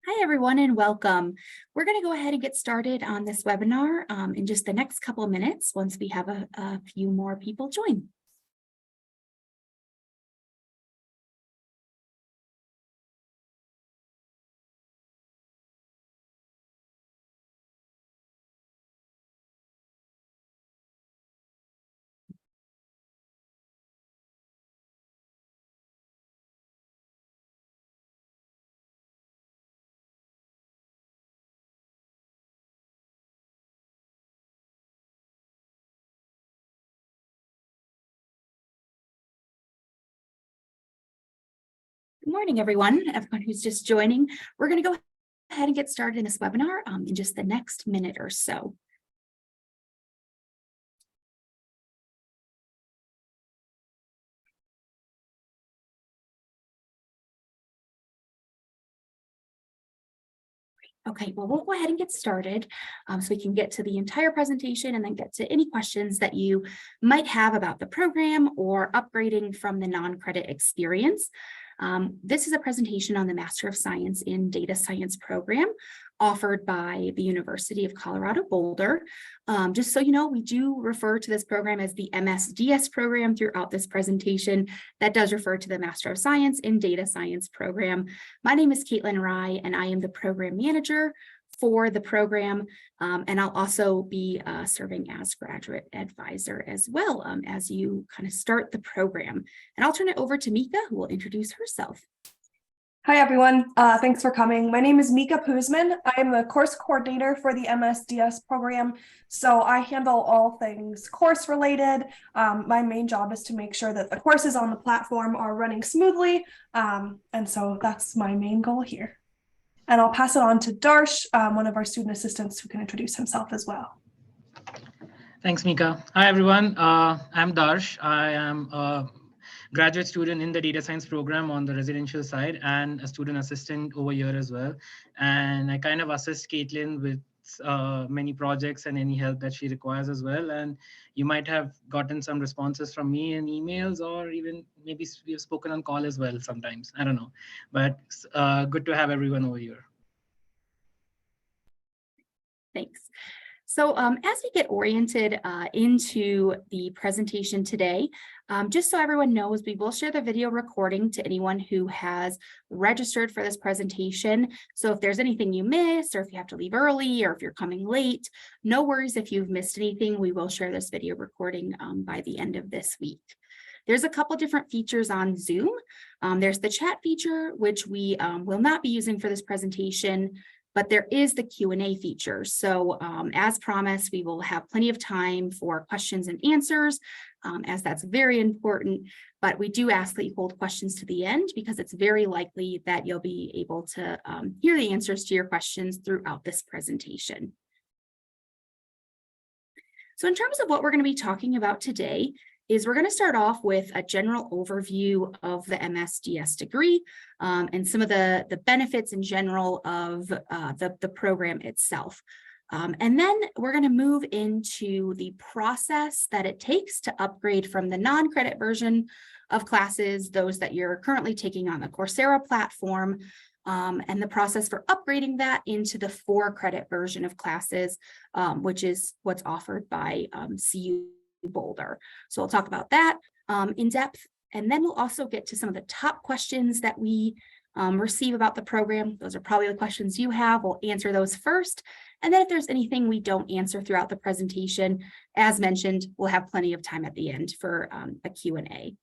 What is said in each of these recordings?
Hi, everyone, and welcome. We're going to go ahead and get started on this webinar in just the next couple of minutes once we have a few more people join. Good morning, everyone who's just joining. We're going to go ahead and get started in this webinar in just the next minute or so. Okay, well, we'll go ahead and get started so we can get to the entire presentation and then get to any questions that you might have about the program or upgrading from the non-credit experience. This is a presentation on the Master of Science in Data Science program offered by the University of Colorado Boulder. Just so you know, we do refer to this program as the MSDS program throughout this presentation. That does refer to the Master of Science in Data Science program. My name is Kaitlyn Rye, and I am the program manager for the program, and I'll also be serving as graduate advisor as well as you kind of start the program. And I'll turn it over to Mika, who will introduce herself. Hi, everyone. Thanks for coming. My name is Mika Puseman. I am the course coordinator for the MSDS program. So I handle all things course related. My main job is to make sure that the courses on the platform are running smoothly. And so that's my main goal here. And I'll pass it on to Darsh, one of our student assistants, who can introduce himself as well. Thanks, Mika. Hi, everyone. I'm Darsh. I am a graduate student in the data science program on the residential side and a student assistant over here as well. And I kind of assist Kaitlyn with many projects and any help that she requires as well. And you might have gotten some responses from me in emails, or even maybe we've spoken on call as well sometimes. I don't know, but good to have everyone over here. Thanks. So as we get oriented into the presentation today, just so everyone knows, we will share the video recording to anyone who has registered for this presentation. So if there's anything you missed, or if you have to leave early, or if you're coming late, no worries if you've missed anything. We will share this video recording by the end of this week. There's a couple different features on Zoom. There's the chat feature, which we will not be using for this presentation, but there is the Q&A feature. So as promised, we will have plenty of time for questions and answers, as that's very important. But we do ask that you hold questions to the end, because it's very likely that you'll be able to hear the answers to your questions throughout this presentation. So in terms of what we're going to be talking about today, is we're going to start off with a general overview of the MSDS degree and some of the benefits in general of the program itself. And then we're going to move into the process that it takes to upgrade from the non-credit version of classes, those that you're currently taking on the Coursera platform, and the process for upgrading that into the 4-credit version of classes, which is what's offered by CU Boulder. So we'll talk about that in depth, and then we'll also get to some of the top questions that we receive about the program. Those are probably the questions you have. We'll answer those first, and then if there's anything we don't answer throughout the presentation, as mentioned, we'll have plenty of time at the end for a Q&A.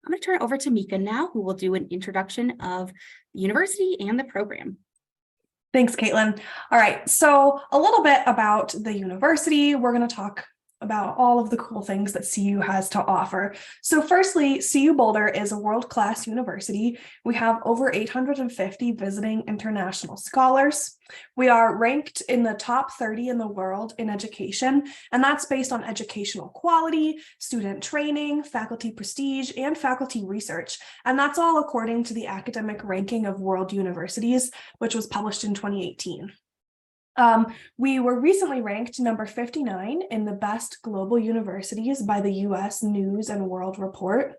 I'm going to turn it over to Mika now, who will do an introduction of the university and the program. Thanks, Kaitlyn. All right, so a little bit about the university. We're going to talk about all of the cool things that CU has to offer. So firstly, CU Boulder is a world-class university. We have over 850 visiting international scholars. We are ranked in the top 30 in the world in education, and that's based on educational quality, student training, faculty prestige, and faculty research. And that's all according to the academic ranking of world universities, which was published in 2018. We were recently ranked number 59 in the best global universities by the US News and World Report.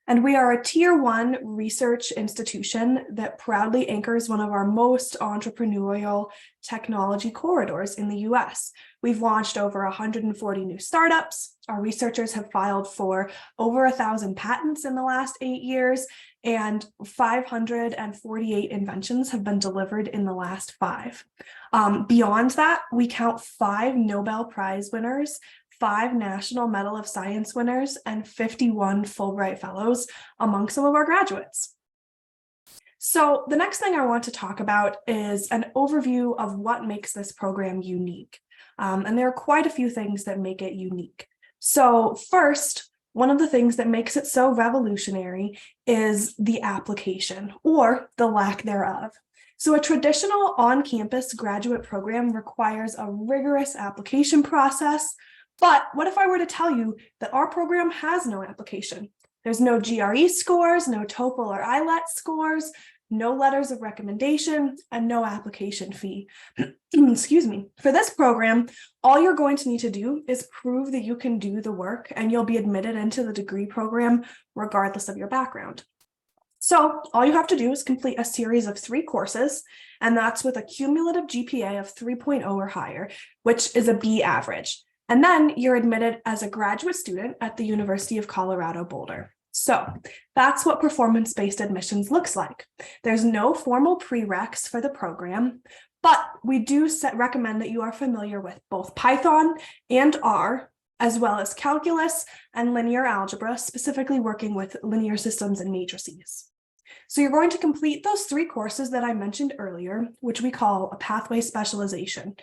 And we are a Tier 1 research institution that proudly anchors one of our most entrepreneurial technology corridors in the US. We've launched over 140 new startups. Our researchers have filed for over 1,000 patents in the last 8 years, and 548 inventions have been delivered in the last 5. Beyond that, we count 5 Nobel Prize winners, 5 National Medal of Science winners, and 51 Fulbright Fellows among some of our graduates. So the next thing I want to talk about is an overview of what makes this program unique. And there are quite a few things that make it unique. So first, one of the things that makes it so revolutionary is the application, or the lack thereof. So a traditional on-campus graduate program requires a rigorous application process. But what if I were to tell you that our program has no application? There's no GRE scores, no TOEFL or IELTS scores, no letters of recommendation, and no application fee. Excuse me. For this program, all you're going to need to do is prove that you can do the work, and you'll be admitted into the degree program regardless of your background. So all you have to do is complete a series of 3 courses, and that's with a cumulative GPA of 3.0 or higher, which is a B average. And then you're admitted as a graduate student at the University of Colorado Boulder. So that's what performance-based admissions looks like. There's no formal prereqs for the program, but we do recommend that you are familiar with both Python and R, as well as calculus and linear algebra, specifically working with linear systems and matrices. So you're going to complete those 3 courses that I mentioned earlier, which we call a pathway specialization.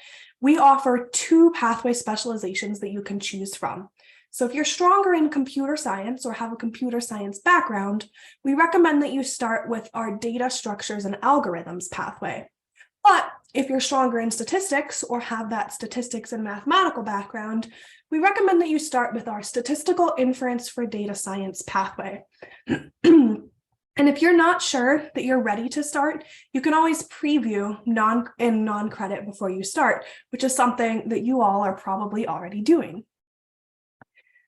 We offer 2 pathway specializations that you can choose from. So if you're stronger in computer science or have a computer science background, we recommend that you start with our data structures and algorithms pathway. But if you're stronger in statistics or have that statistics and mathematical background, we recommend that you start with our statistical inference for data science pathway. And if you're not sure that you're ready to start, you can always preview non-credit before you start, which is something that you all are probably already doing.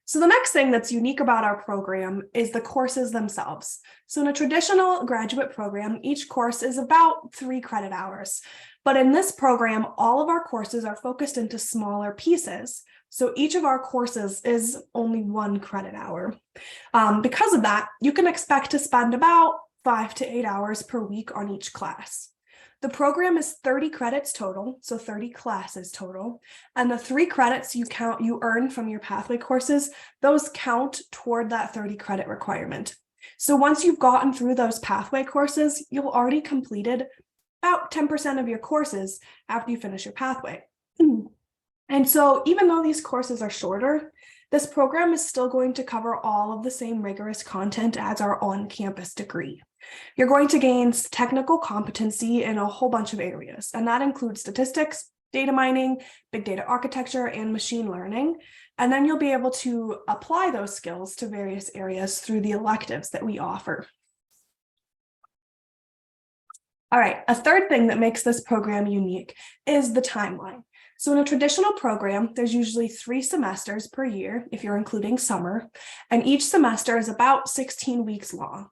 So the next thing that's unique about our program is the courses themselves. So in a traditional graduate program, each course is about 3 credit hours. But in this program, all of our courses are focused into smaller pieces. So each of our courses is only 1 credit hour. Because of that, you can expect to spend about 5 to 8 hours per week on each class. The program is 30 credits total, so 30 classes total, and the 3 credits you earn from your pathway courses, those count toward that 30 credit requirement. So once you've gotten through those pathway courses, you'll already completed about 10% of your courses after you finish your pathway. And so even though these courses are shorter, this program is still going to cover all of the same rigorous content as our on-campus degree. You're going to gain technical competency in a whole bunch of areas, and that includes statistics, data mining, big data architecture, and machine learning. And then you'll be able to apply those skills to various areas through the electives that we offer. All right, a third thing that makes this program unique is the timeline. So in a traditional program, there's usually 3 semesters per year, if you're including summer, and each semester is about 16 weeks long.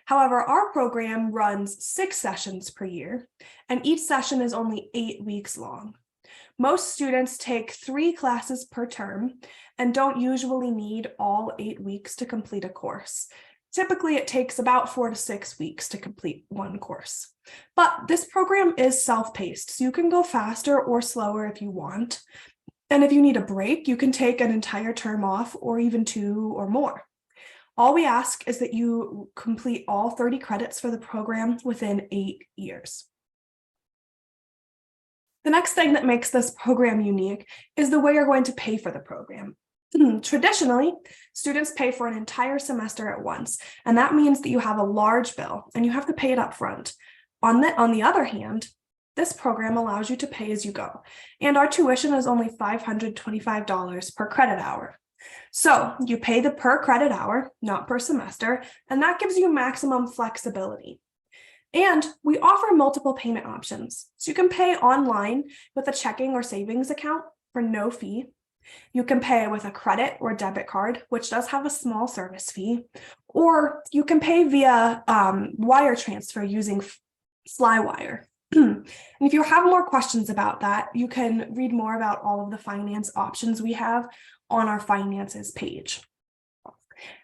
However, our program runs 6 sessions per year, and each session is only 8 weeks long. Most students take 3 classes per term and don't usually need all 8 weeks to complete a course. Typically, it takes about 4 to 6 weeks to complete 1 course. But this program is self-paced, so you can go faster or slower if you want. And if you need a break, you can take an entire term off or even 2 or more. All we ask is that you complete all 30 credits for the program within 8 years. The next thing that makes this program unique is the way you're going to pay for the program. Traditionally, students pay for an entire semester at once, and that means that you have a large bill and you have to pay it up front. On the other hand, this program allows you to pay as you go, and our tuition is only $525 per credit hour. So you pay the per credit hour, not per semester, and that gives you maximum flexibility. And we offer multiple payment options. So you can pay online with a checking or savings account for no fee. You can pay with a credit or debit card, which does have a small service fee, or you can pay via wire transfer using Flywire. And if you have more questions about that, you can read more about all of the finance options we have on our finances page.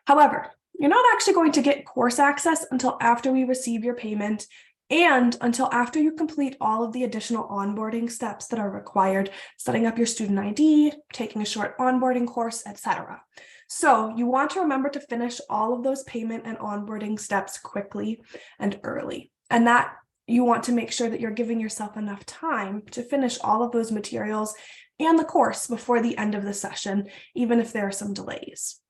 However, you're not actually going to get course access until after we receive your payment and until after you complete all of the additional onboarding steps that are required, setting up your student ID, taking a short onboarding course, etc. So you want to remember to finish all of those payment and onboarding steps quickly and early. And that you want to make sure that you're giving yourself enough time to finish all of those materials and the course before the end of the session, even if there are some delays.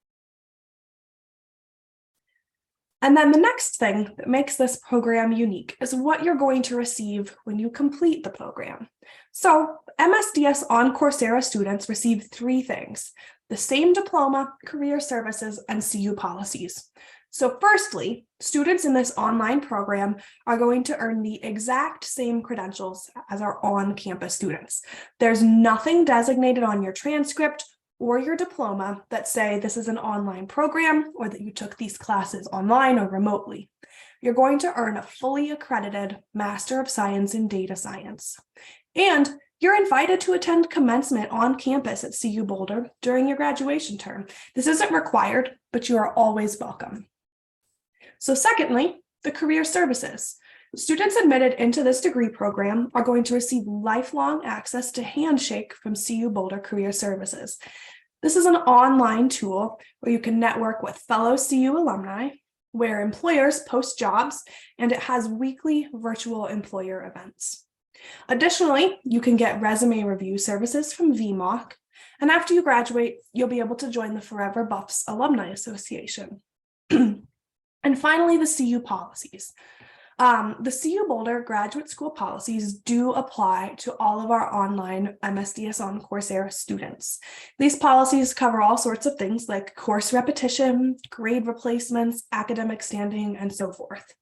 And then the next thing that makes this program unique is what you're going to receive when you complete the program. So MSDS on Coursera students receive 3 things: the same diploma, career services, and CU policies. So firstly, students in this online program are going to earn the exact same credentials as our on-campus students. There's nothing designated on your transcript or your diploma that say this is an online program or that you took these classes online or remotely. You're going to earn a fully accredited Master of Science in Data Science. And you're invited to attend commencement on campus at CU Boulder during your graduation term. This isn't required, but you are always welcome. So secondly, the career services. Students admitted into this degree program are going to receive lifelong access to Handshake from CU Boulder Career Services. This is an online tool where you can network with fellow CU alumni, where employers post jobs, and it has weekly virtual employer events. Additionally, you can get resume review services from VMOC, and after you graduate, you'll be able to join the Forever Buffs Alumni Association. And finally, the CU policies. The CU Boulder graduate school policies do apply to all of our online MSDS on Coursera students. These policies cover all sorts of things like course repetition, grade replacements, academic standing, and so forth.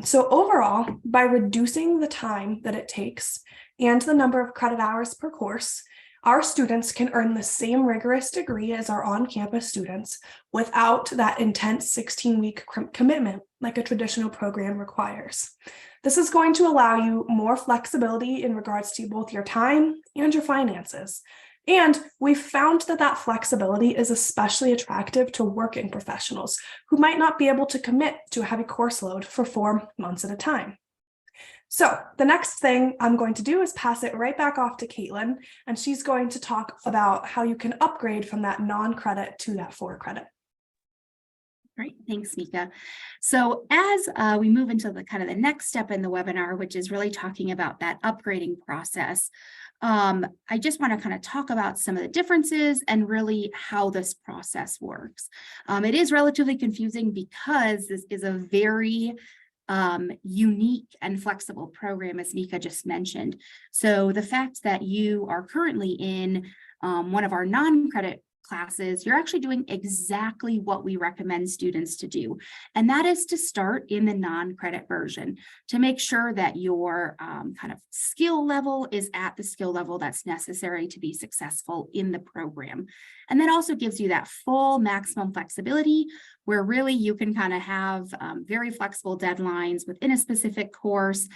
So overall, by reducing the time that it takes and the number of credit hours per course, our students can earn the same rigorous degree as our on-campus students without that intense 16-week commitment like a traditional program requires. This is going to allow you more flexibility in regards to both your time and your finances. And we've found that that flexibility is especially attractive to working professionals who might not be able to commit to a heavy course load for 4 months at a time. So the next thing I'm going to do is pass it right back off to Kaitlyn, and she's going to talk about how you can upgrade from that non-credit to that 4 credit. Great, thanks, Mika. So as we move into the kind of the next step in the webinar, which is really talking about that upgrading process, I just want to kind of talk about some of the differences and really how this process works. It is relatively confusing because this is a very unique and flexible program, as Mika just mentioned. So the fact that you are currently in one of our non-credit classes, you're actually doing exactly what we recommend students to do. And that is to start in the non-credit version to make sure that your kind of skill level is at the skill level that's necessary to be successful in the program. And that also gives you that full maximum flexibility where really you can kind of have very flexible deadlines within a specific course.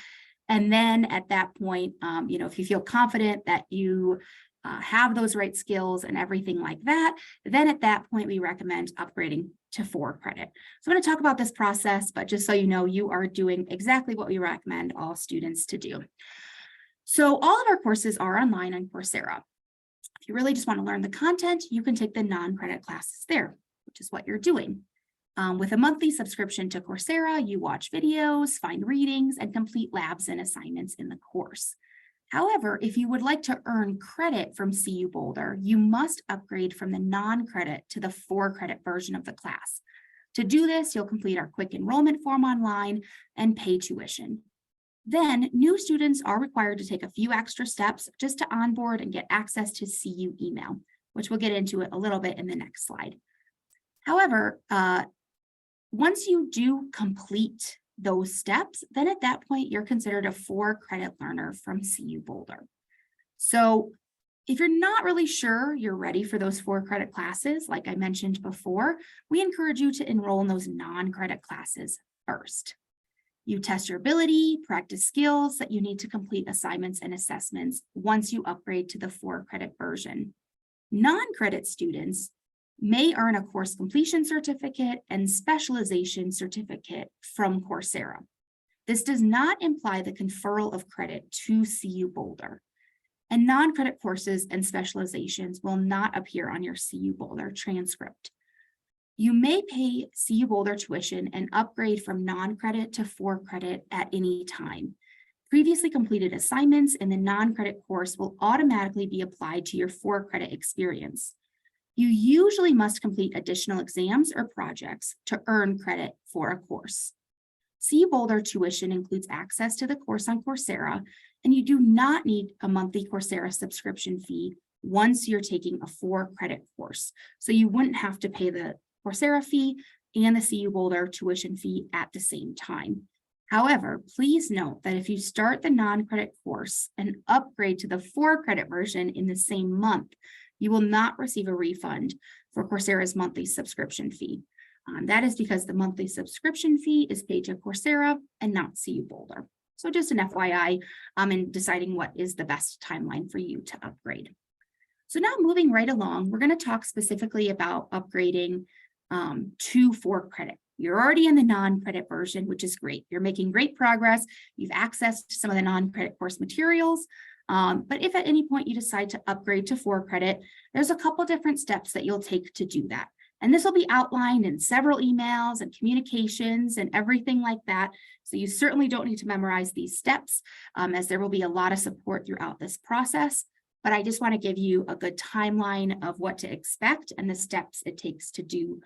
And then at that point, if you feel confident that you have those right skills and everything like that, then at that point, we recommend upgrading to 4 credit. So I'm going to talk about this process, but just so you know, you are doing exactly what we recommend all students to do. So all of our courses are online on Coursera. If you really just want to learn the content, you can take the non-credit classes there, which is what you're doing. With a monthly subscription to Coursera, you watch videos, find readings, and complete labs and assignments in the course. However, if you would like to earn credit from CU Boulder, you must upgrade from the non-credit to the 4 credit version of the class. To do this, you'll complete our quick enrollment form online and pay tuition. Then new students are required to take a few extra steps just to onboard and get access to CU email, which we'll get into it a little bit in the next slide. However, once you do complete those steps, then at that point, you're considered a 4 credit learner from CU Boulder. So If you're not really sure you're ready for those 4 credit classes, like I mentioned before, we encourage you to enroll in those non-credit classes first. You test your ability, practice skills that you need to complete assignments and assessments once you upgrade to the 4 credit version. Non-credit students may earn a course completion certificate and specialization certificate from Coursera. This does not imply the conferral of credit to CU Boulder. And non-credit courses and specializations will not appear on your CU Boulder transcript. You may pay CU Boulder tuition and upgrade from non-credit to 4 credit at any time. Previously completed assignments in the non-credit course will automatically be applied to your 4 credit experience. You usually must complete additional exams or projects to earn credit for a course. CU Boulder tuition includes access to the course on Coursera, and you do not need a monthly Coursera subscription fee once you're taking a 4 credit course. So you wouldn't have to pay the Coursera fee and the CU Boulder tuition fee at the same time. However, please note that if you start the non-credit course and upgrade to the 4 credit version in the same month, you will not receive a refund for Coursera's monthly subscription fee. That is because the monthly subscription fee is paid to Coursera and not CU Boulder. So just an FYI in deciding what is the best timeline for you to upgrade. So now moving right along, we're going to talk specifically about upgrading to 4 credit. You're already in the non-credit version, which is great. You're making great progress. You've accessed some of the non-credit course materials. But if at any point you decide to upgrade to 4 credit, there's a couple different steps that you'll take to do that. And this will be outlined in several emails and communications and everything like that. So you certainly don't need to memorize these steps as there will be a lot of support throughout this process. But I just want to give you a good timeline of what to expect and the steps it takes to do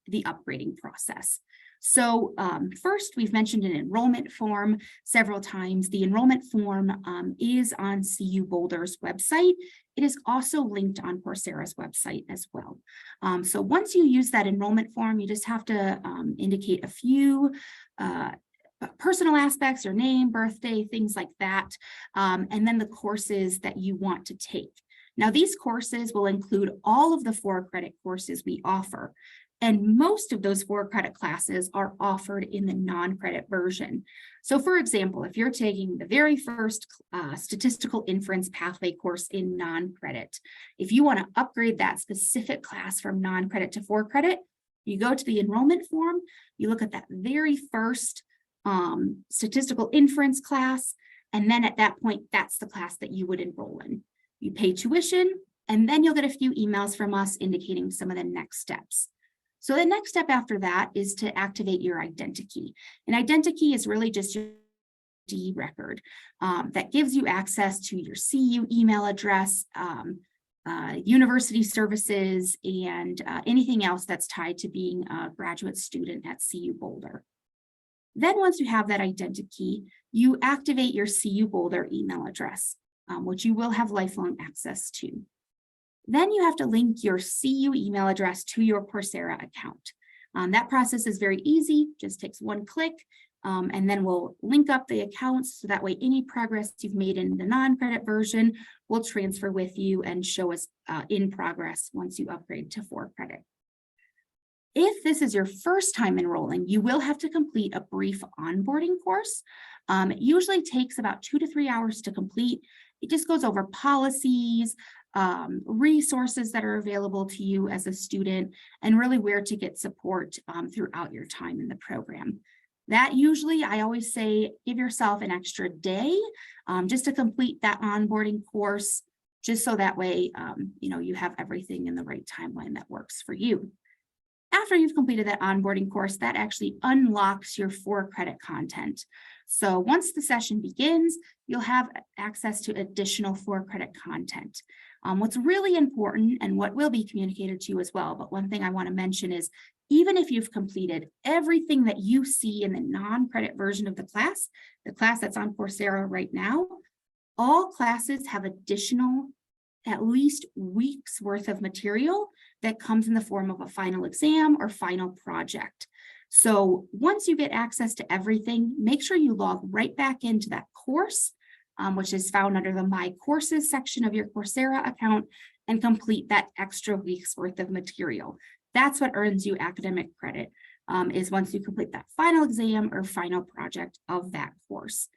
the upgrading process. So first, we've mentioned an enrollment form several times. The enrollment form is on CU Boulder's website. It is also linked on Coursera's website as well. So once you use that enrollment form, you just have to indicate a few personal aspects, your name, birthday, things like that, and then the courses that you want to take. Now, these courses will include all of the 4 credit courses we offer. And most of those 4 credit classes are offered in the non-credit version. So for example, if you're taking the very first statistical inference pathway course in non-credit, if you want to upgrade that specific class from non-credit to 4 credit, you go to the enrollment form, you look at that very first statistical inference class, and then at that point, that's the class that you would enroll in. You pay tuition, and then you'll get a few emails from us indicating some of the next steps. So the next step after that is to activate your identity. An identity is really just your ID record that gives you access to your CU email address, university services, and anything else that's tied to being a graduate student at CU Boulder. Then once you have that identity, you activate your CU Boulder email address, which you will have lifelong access to. Then you have to link your CU email address to your Coursera account. That process is very easy, just takes one click, and then we'll link up the accounts so that way any progress you've made in the non-credit version will transfer with you and show us in progress once you upgrade to 4 credit. If this is your first time enrolling, you will have to complete a brief onboarding course. It usually takes about 2 to 3 hours to complete. It just goes over policies, resources that are available to you as a student, and really where to get support throughout your time in the program. That usually, I always say, give yourself an extra day just to complete that onboarding course, just so that way, you have everything in the right timeline that works for you. After you've completed that onboarding course, that actually unlocks your 4 credit content. So once the session begins, you'll have access to additional 4 credit content. What's really important, and what will be communicated to you as well, but one thing I want to mention is, even if you've completed everything that you see in the non-credit version of the class that's on Coursera right now, all classes have additional at least weeks worth of material that comes in the form of a final exam or final project. So once you get access to everything, make sure you log right back into that course which is found under the My Courses section of your Coursera account, and complete that extra week's worth of material. That's what earns you academic credit, is once you complete that final exam or final project of that course.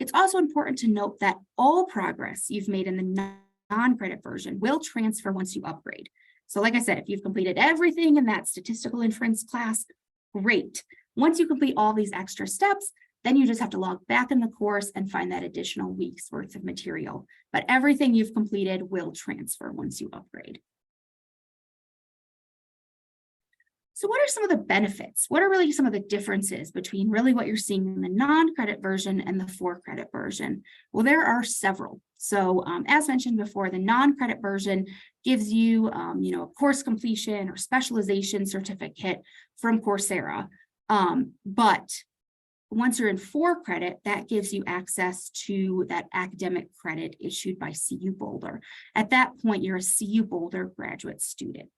It's also important to note that all progress you've made in the non-credit version will transfer once you upgrade. So like I said, if you've completed everything in that statistical inference class, great. Once you complete all these extra steps, then you just have to log back in the course and find that additional week's worth of material. But everything you've completed will transfer once you upgrade. So what are some of the benefits? What are really some of the differences between really what you're seeing in the non-credit version and the for-credit version? Well, there are several. So as mentioned before, the non-credit version gives you, a course completion or specialization certificate from Coursera. But once you're in for credit, that gives you access to that academic credit issued by CU Boulder. At that point, you're a CU Boulder graduate student.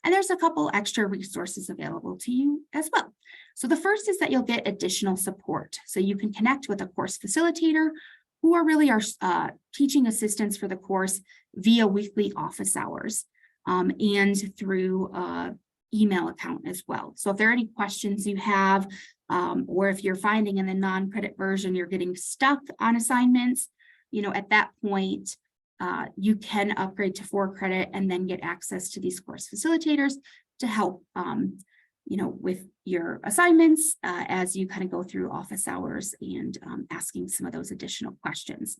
And there's a couple extra resources available to you as well. So the first is that you'll get additional support. So you can connect with a course facilitator who are really our teaching assistants for the course via weekly office hours and through email account as well. So if there are any questions you have, or if you're finding in the non-credit version, you're getting stuck on assignments, at that point, you can upgrade to for credit and then get access to these course facilitators to help, with your assignments as you kind of go through office hours and asking some of those additional questions.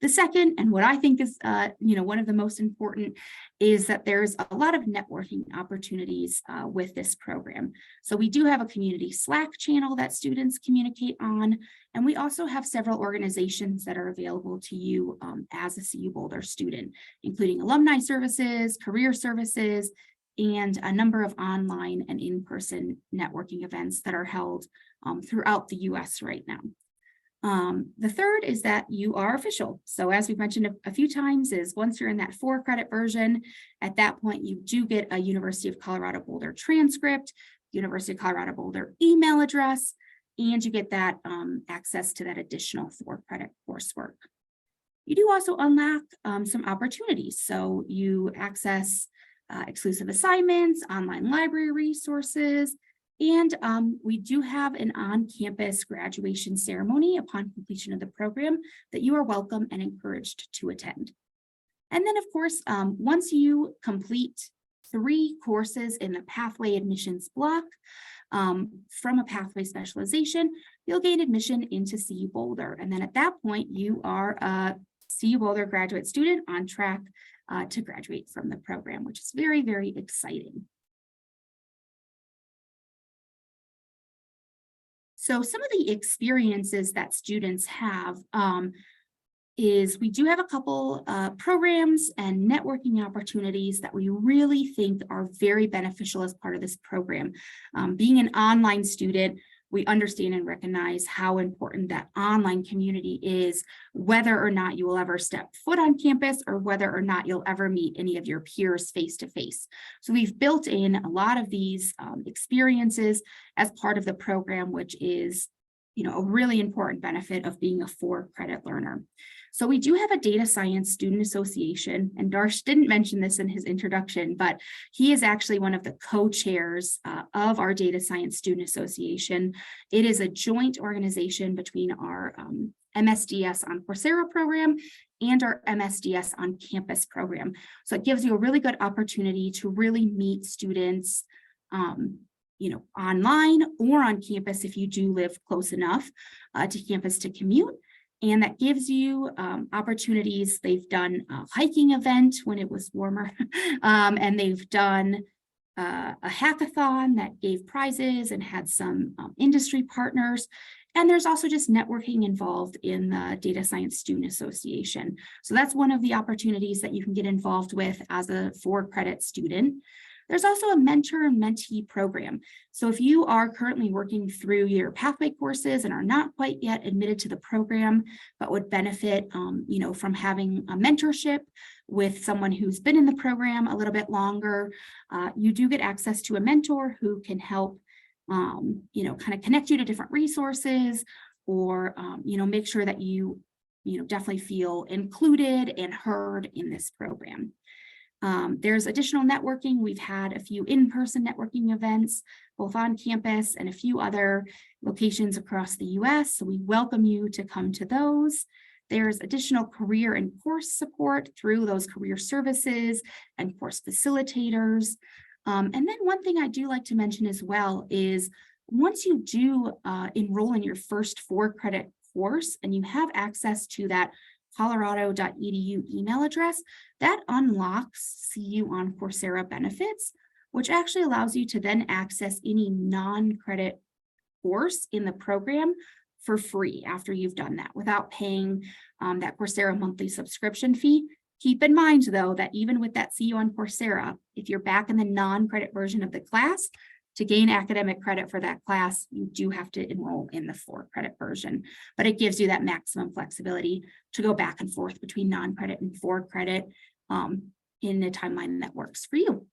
The second, and what I think is, one of the most important, is that there's a lot of networking opportunities with this program. So we do have a community Slack channel that students communicate on, and we also have several organizations that are available to you as a CU Boulder student, including alumni services, career services, and a number of online and in-person networking events that are held throughout the US right now. The third is that you are official. So as we've mentioned a few times, is once you're in that for credit version, at that point you do get a University of Colorado Boulder transcript, University of Colorado Boulder email address, and you get that access to that additional for credit coursework. You do also unlock some opportunities. So you access exclusive assignments, online library resources, and we do have an on-campus graduation ceremony upon completion of the program that you are welcome and encouraged to attend. And then, of course, once you complete 3 courses in the pathway admissions block from a pathway specialization, you'll gain admission into CU Boulder. And then at that point, you are a CU Boulder graduate student on track to graduate from the program, which is very, very exciting. So some of the experiences that students have is we do have a couple programs and networking opportunities that we really think are very beneficial as part of this program. Being an online student, we understand and recognize how important that online community is, whether or not you will ever step foot on campus or whether or not you'll ever meet any of your peers face to face. So we've built in a lot of these experiences as part of the program, which is, a really important benefit of being a for credit learner. So we do have a data science student association, and Darsh didn't mention this in his introduction, but he is actually one of the co-chairs of our data science student association. It is a joint organization between our MSDS on Coursera program and our MSDS on campus program. So it gives you a really good opportunity to really meet students online or on campus if you do live close enough to campus to commute. And that gives you opportunities. They've done a hiking event when it was warmer, and they've done a hackathon that gave prizes and had some industry partners. And there's also just networking involved in the Data Science Student Association. So that's one of the opportunities that you can get involved with as a for credit student. There's also a mentor and mentee program. So if you are currently working through your pathway courses and are not quite yet admitted to the program, but would benefit, from having a mentorship with someone who's been in the program a little bit longer, you do get access to a mentor who can help, kind of connect you to different resources or, make sure that you definitely feel included and heard in this program. There's additional networking. We've had a few in-person networking events, both on campus and a few other locations across the US. So we welcome you to come to those. There's additional career and course support through those career services and course facilitators. And then one thing I do like to mention as well is once you do enroll in your first 4-credit course and you have access to that colorado.edu email address, that unlocks CU on Coursera benefits, which actually allows you to then access any non-credit course in the program for free after you've done that without paying that Coursera monthly subscription fee. Keep in mind, though, that even with that CU on Coursera, if you're back in the non-credit version of the class, to gain academic credit for that class, you do have to enroll in the 4-credit version, but it gives you that maximum flexibility to go back and forth between non-credit and 4-credit in a timeline that works for you.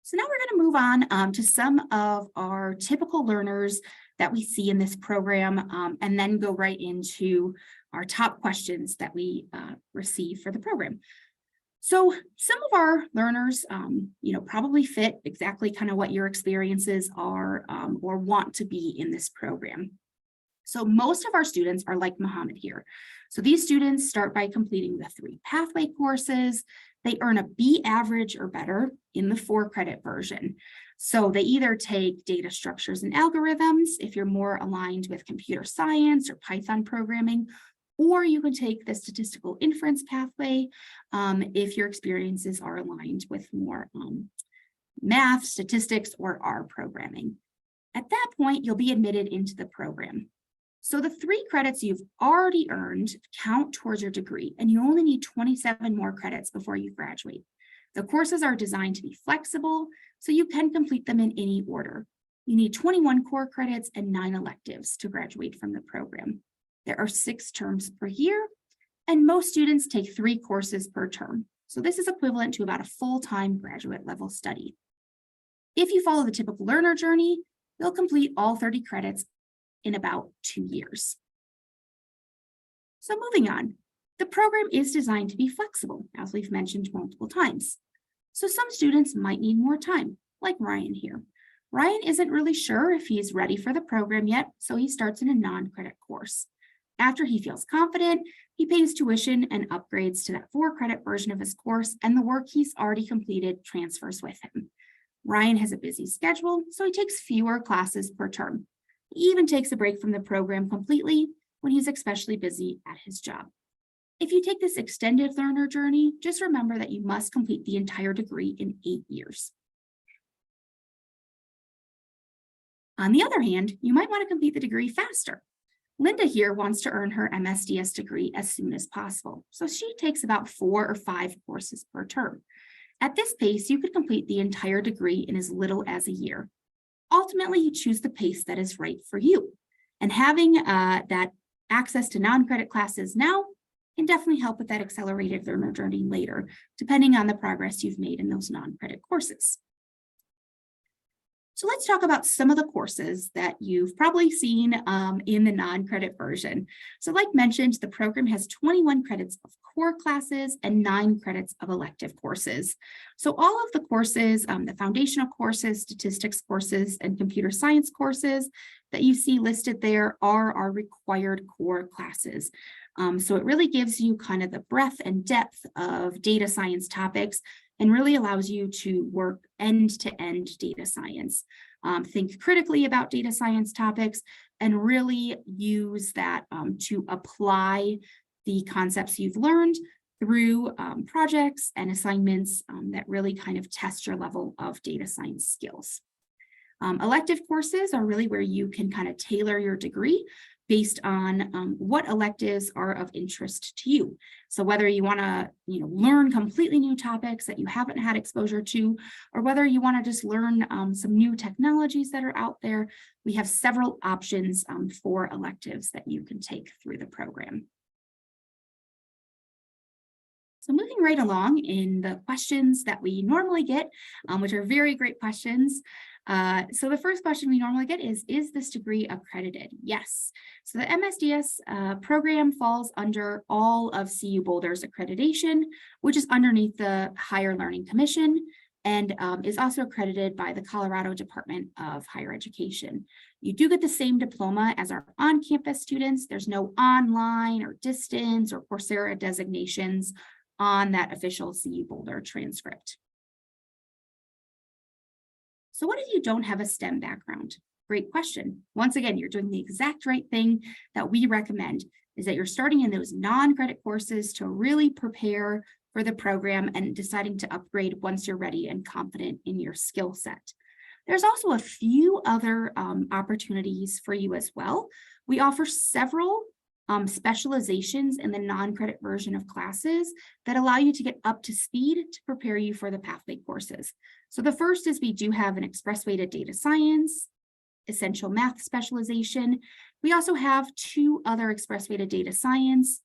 So now we're going to move on to some of our typical learners that we see in this program, and then go right into our top questions that we receive for the program. So some of our learners, probably fit exactly kind of what your experiences are or want to be in this program. So most of our students are like Muhammad here. So these students start by completing the 3 pathway courses. They earn a B average or better in the 4-credit version. So they either take data structures and algorithms if you're more aligned with computer science or Python programming, or you can take the statistical inference pathway if your experiences are aligned with more math, statistics, or R programming. At that point, you'll be admitted into the program. So the 3 credits you've already earned count towards your degree, and you only need 27 more credits before you graduate. The courses are designed to be flexible, so you can complete them in any order. You need 21 core credits and 9 electives to graduate from the program. There are 6 terms per year, and most students take 3 courses per term. So this is equivalent to about a full-time graduate level study. If you follow the typical learner journey, you'll complete all 30 credits in about 2 years. So moving on, the program is designed to be flexible, as we've mentioned multiple times. So some students might need more time, like Ryan here. Ryan isn't really sure if he's ready for the program yet, so he starts in a non-credit course. After he feels confident, he pays tuition and upgrades to that 4-credit version of his course, and the work he's already completed transfers with him. Ryan has a busy schedule, so he takes fewer classes per term. He even takes a break from the program completely when he's especially busy at his job. If you take this extended learner journey, just remember that you must complete the entire degree in 8 years. On the other hand, you might want to complete the degree faster. Linda here wants to earn her MSDS degree as soon as possible, so she takes about 4 or 5 courses per term. At this pace, you could complete the entire degree in as little as a year. Ultimately, you choose the pace that is right for you, and having that access to non-credit classes now can definitely help with that accelerated learner journey later, depending on the progress you've made in those non-credit courses. So let's talk about some of the courses that you've probably seen in the non-credit version. So like mentioned, the program has 21 credits of core classes and 9 credits of elective courses. So all of the courses, the foundational courses, statistics courses, and computer science courses that you see listed there are our required core classes. So it really gives you kind of the breadth and depth of data science topics and really allows you to work end-to-end data science. Think critically about data science topics and really use that to apply the concepts you've learned through projects and assignments that really kind of test your level of data science skills. Elective courses are really where you can kind of tailor your degree based on what electives are of interest to you. So whether you want to learn completely new topics that you haven't had exposure to, or whether you want to just learn some new technologies that are out there, we have several options for electives that you can take through the program. So moving right along in the questions that we normally get, which are very great questions. So the first question we normally get is this degree accredited? Yes. So the MSDS program falls under all of CU Boulder's accreditation, which is underneath the Higher Learning Commission, and is also accredited by the Colorado Department of Higher Education. You do get the same diploma as our on-campus students. There's no online or distance or Coursera designations on that official CU Boulder transcript. So what if you don't have a STEM background? Great question. Once again, you're doing the exact right thing that we recommend, is that you're starting in those non-credit courses to really prepare for the program and deciding to upgrade once you're ready and confident in your skill set. There's also a few other opportunities for you as well. We offer several specializations in the non-credit version of classes that allow you to get up to speed to prepare you for the pathway courses. So the first is we do have an express-weighted data science, essential math specialization. We also have 2 other express-weighted data science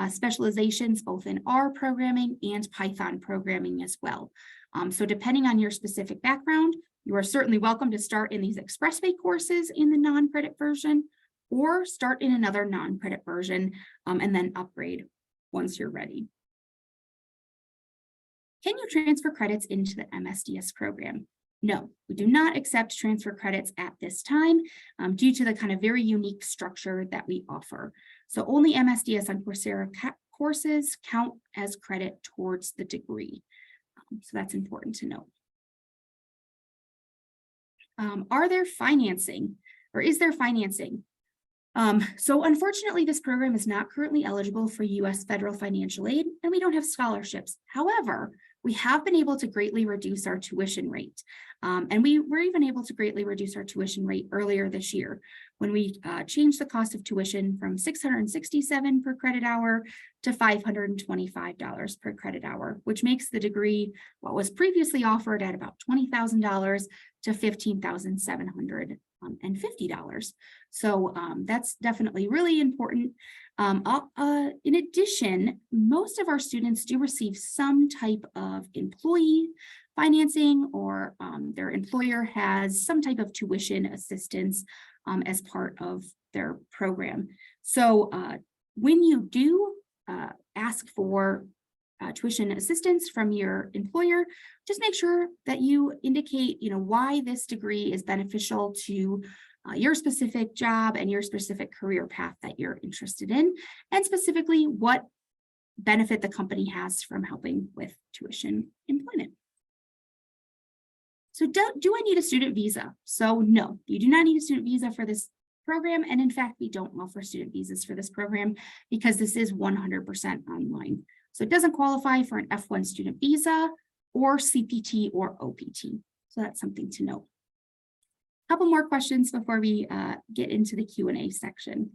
specializations, both in R programming and Python programming as well. So depending on your specific background, you are certainly welcome to start in these expressway courses in the non-credit version, or start in another non-credit version and then upgrade once you're ready. Can you transfer credits into the MSDS program? No, we do not accept transfer credits at this time due to the kind of very unique structure that we offer. So only MSDS on Coursera courses count as credit towards the degree. So that's important to note. Are there financing, or is there financing? So unfortunately, this program is not currently eligible for U.S. federal financial aid, and we don't have scholarships. However, we have been able to greatly reduce our tuition rate. And we were even able to greatly reduce our tuition rate earlier this year when we changed the cost of tuition from $667 per credit hour to $525 per credit hour, which makes the degree what was previously offered at about $20,000 to $15,750. So that's definitely really important. In addition, most of our students do receive some type of employee financing, or their employer has some type of tuition assistance as part of their program. So when you do ask for tuition assistance from your employer, just make sure that you indicate, why this degree is beneficial to your specific job and your specific career path that you're interested in, and specifically what benefit the company has from helping with tuition employment. So do I need a student visa? So no, you do not need a student visa for this program. And in fact, we don't offer student visas for this program because this is 100% online. So it doesn't qualify for an F1 student visa or CPT or OPT. So that's something to note. A couple more questions before we get into the Q&A section.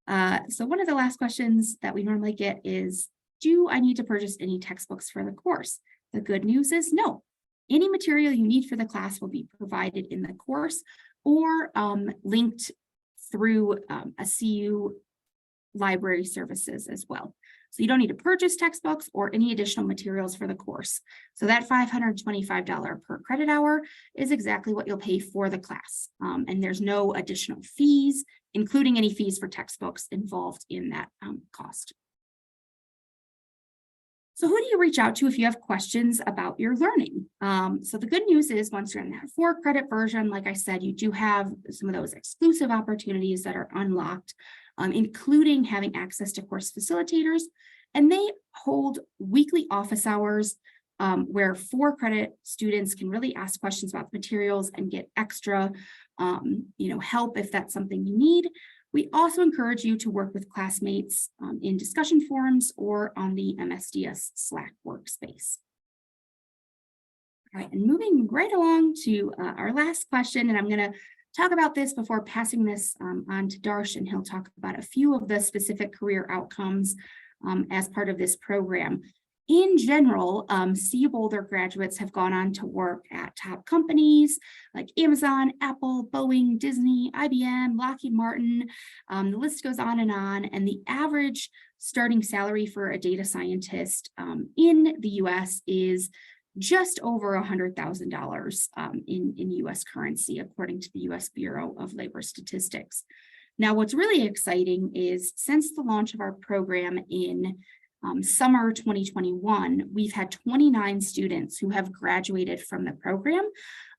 So one of the last questions that we normally get is, do I need to purchase any textbooks for the course? The good news is no. Any material you need for the class will be provided in the course or linked through a CU library services as well. So you don't need to purchase textbooks or any additional materials for the course. So that $525 per credit hour is exactly what you'll pay for the class. And there's no additional fees, including any fees for textbooks involved in that cost. So who do you reach out to if you have questions about your learning? So the good news is once you're in that 4-credit version, like I said, you do have some of those exclusive opportunities that are unlocked, including having access to course facilitators. And they hold weekly office hours where 4-credit students can really ask questions about the materials and get extra help if that's something you need. We also encourage you to work with classmates in discussion forums or on the MSDS Slack workspace. All right, and moving right along to our last question, and I'm going to talk about this before passing this on to Darsh, and he'll talk about a few of the specific career outcomes as part of this program. In general, CU Boulder graduates have gone on to work at top companies like Amazon, Apple, Boeing, Disney, IBM, Lockheed Martin. The list goes on. And the average starting salary for a data scientist in the US is just over $100,000 in US currency, according to the US Bureau of Labor Statistics. Now, what's really exciting is since the launch of our program in summer 2021, we've had 29 students who have graduated from the program,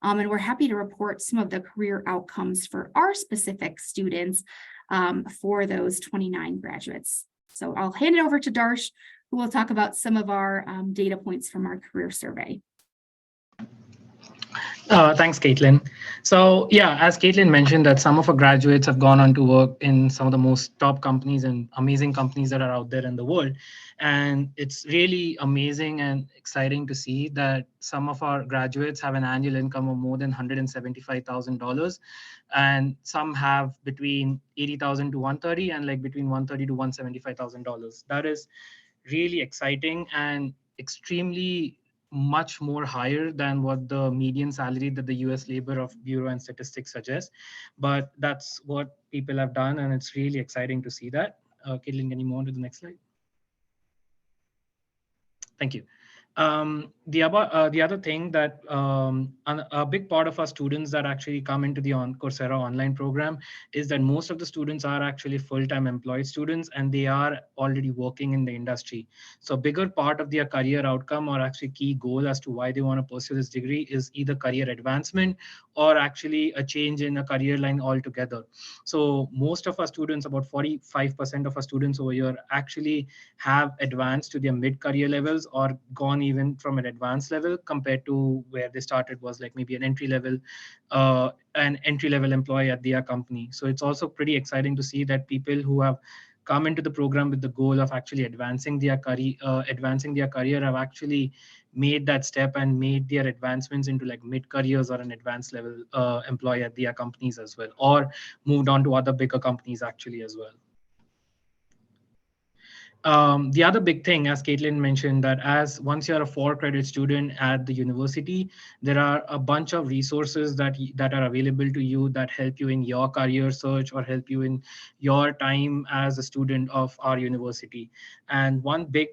and we're happy to report some of the career outcomes for our specific students for those 29 graduates. So I'll hand it over to Darsh, who will talk about some of our data points from our career survey. Thanks, Kaitlyn. So yeah, as Kaitlyn mentioned, that some of our graduates have gone on to work in some of the most top companies and amazing companies that are out there in the world. And it's really amazing and exciting to see that some of our graduates have an annual income of more than $175,000. And some have between $80,000 to $130,000 and like between $130,000 to $175,000. That is really exciting and extremely much more higher than what the median salary that the US Labor Bureau and Statistics suggests. But that's what people have done, and it's really exciting to see that. Kaitlyn, can you move on to the next slide? Thank you. The other thing that a big part of our students that actually come into the Coursera online program is that most of the students are actually full-time employed students, and they are already working in the industry. So a bigger part of their career outcome or actually key goal as to why they want to pursue this degree is either career advancement or actually a change in a career line altogether. So most of our students, about 45% of our students over here, actually have advanced to their mid-career levels or gone even from an advanced level compared to where they started was like maybe an entry level employee at their company. So it's also pretty exciting to see that people who have come into the program with the goal of actually advancing their career have actually made that step and made their advancements into like mid-careers or an advanced level employee at their companies as well, or moved on to other bigger companies actually as well. The other big thing, as Kaitlyn mentioned, that as once you're a 4-credit student at the university, there are a bunch of resources that are available to you that help you in your career search or help you in your time as a student of our university. And one big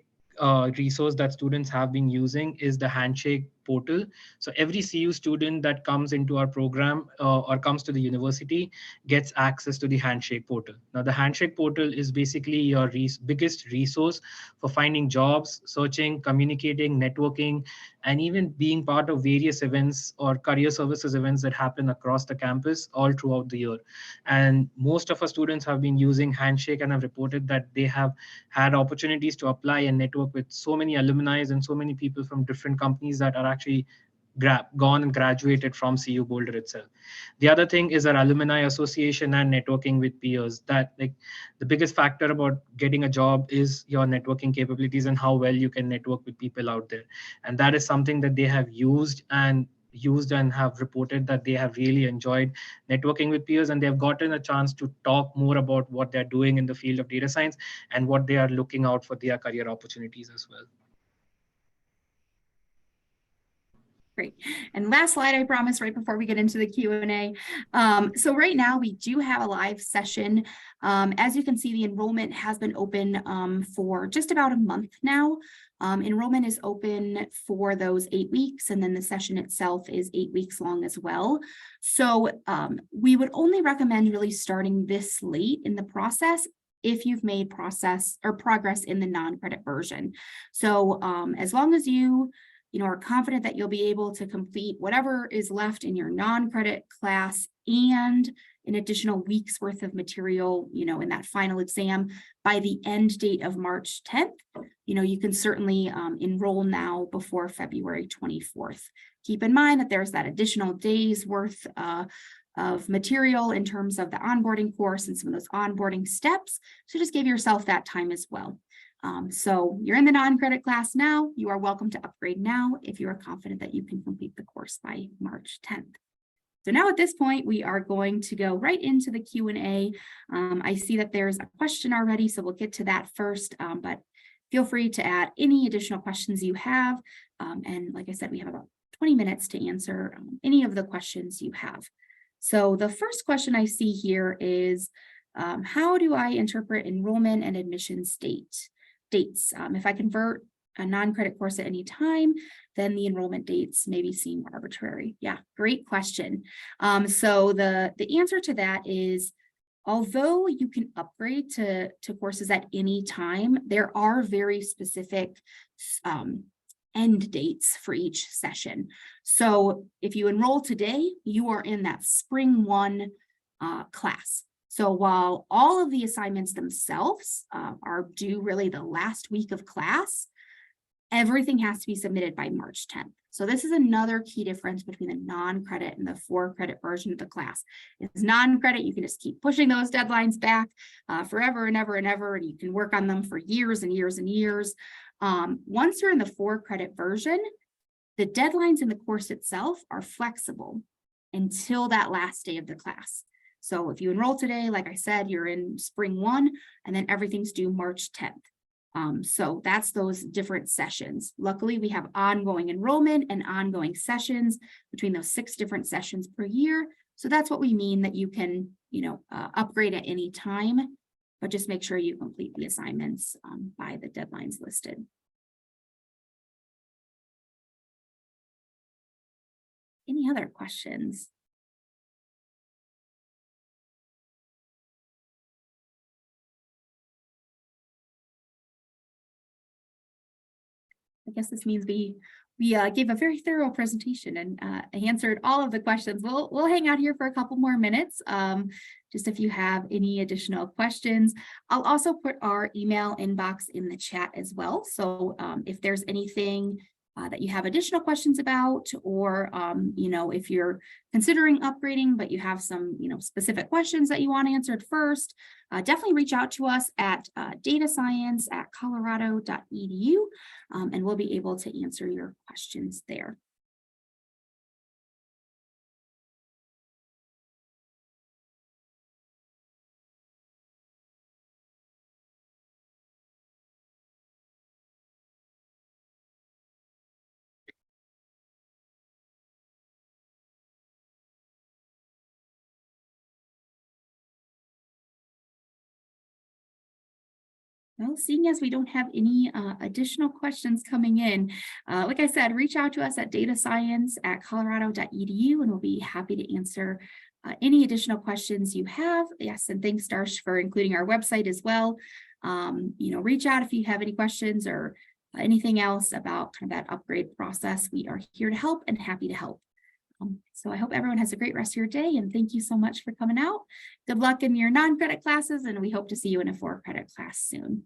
resource that students have been using is the Handshake portal. So every CU student that comes into our program or comes to the university gets access to the Handshake portal. Now, the Handshake portal is basically your biggest resource for finding jobs, searching, communicating, networking, and even being part of various events or career services events that happen across the campus all throughout the year. And most of our students have been using Handshake and have reported that they have had opportunities to apply and network with so many alumni and so many people from different companies that are actually gone and graduated from CU Boulder itself. The other thing is our alumni association and networking with peers. That like the biggest factor about getting a job is your networking capabilities and how well you can network with people out there. And that is something that they have used and have reported that they have really enjoyed networking with peers, and they have gotten a chance to talk more about what they're doing in the field of data science and what they are looking out for their career opportunities as well. Great. And last slide, I promise, right before we get into the Q&A. So right now we do have a live session. As you can see, the enrollment has been open for just about a month now. Enrollment is open for those 8 weeks, and then the session itself is 8 weeks long as well. So we would only recommend really starting this late in the process if you've made progress in the non-credit version. So as long as you are confident that you'll be able to complete whatever is left in your non-credit class and an additional week's worth of material, in that final exam by the end date of March 10th, you can certainly enroll now before February 24th. Keep in mind that there's that additional day's worth of material in terms of the onboarding course and some of those onboarding steps. So just give yourself that time as well. So you're in the non-credit class now. You are welcome to upgrade now if you are confident that you can complete the course by March 10th. So now at this point, we are going to go right into the Q&A. I see that there's a question already, so we'll get to that first, but feel free to add any additional questions you have. And like I said, we have about 20 minutes to answer any of the questions you have. So the first question I see here is, how do I interpret enrollment and admissions dates? If I convert a non-credit course at any time, then the enrollment dates maybe seem arbitrary? Yeah, great question. So the answer to that is, although you can upgrade to courses at any time, there are very specific end dates for each session. So if you enroll today, you are in that spring 1 class. So while all of the assignments themselves are due really the last week of class, everything has to be submitted by March 10th. So this is another key difference between the non-credit and the for-credit version of the class. It's non-credit, you can just keep pushing those deadlines back forever and ever and ever, and you can work on them for years and years and years. Once you're in the for-credit version, the deadlines in the course itself are flexible until that last day of the class. So if you enroll today, like I said, you're in spring 1, and then everything's due March 10th. So that's those different sessions. Luckily, we have ongoing enrollment and ongoing sessions between those 6 different sessions per year. So that's what we mean that you can, upgrade at any time, but just make sure you complete the assignments by the deadlines listed. Any other questions? I guess this means we gave a very thorough presentation and answered all of the questions. We'll hang out here for a couple more minutes, just if you have any additional questions. I'll also put our email inbox in the chat as well. So if there's anything that you have additional questions about, or if you're considering upgrading, but you have some specific questions that you want answered first, definitely reach out to us at datascience@colorado.edu, and we'll be able to answer your questions there. Well, seeing as we don't have any additional questions coming in, like I said, reach out to us at datascience@colorado.edu, and we'll be happy to answer any additional questions you have. Yes, and thanks, Darsh, for including our website as well. Reach out if you have any questions or anything else about kind of that upgrade process. We are here to help and happy to help. So I hope everyone has a great rest of your day, and thank you so much for coming out. Good luck in your non-credit classes, and we hope to see you in a for-credit class soon.